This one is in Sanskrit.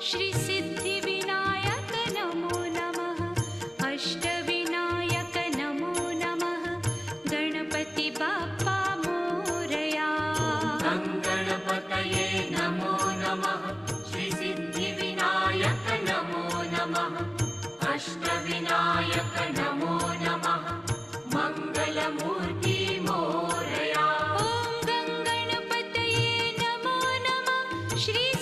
श्री सिद्धिविनायक नमो नमः। अष्टविनायक नमो नमः। गणपति बाप्पा मोरया। गणपतये नमो नमः। श्री सिद्धिविनायक नमो नमः। अष्टविनायक नमो नमः। मंगलमूर्ति मोरया। ॐ गणपतये नमो नमः। श्री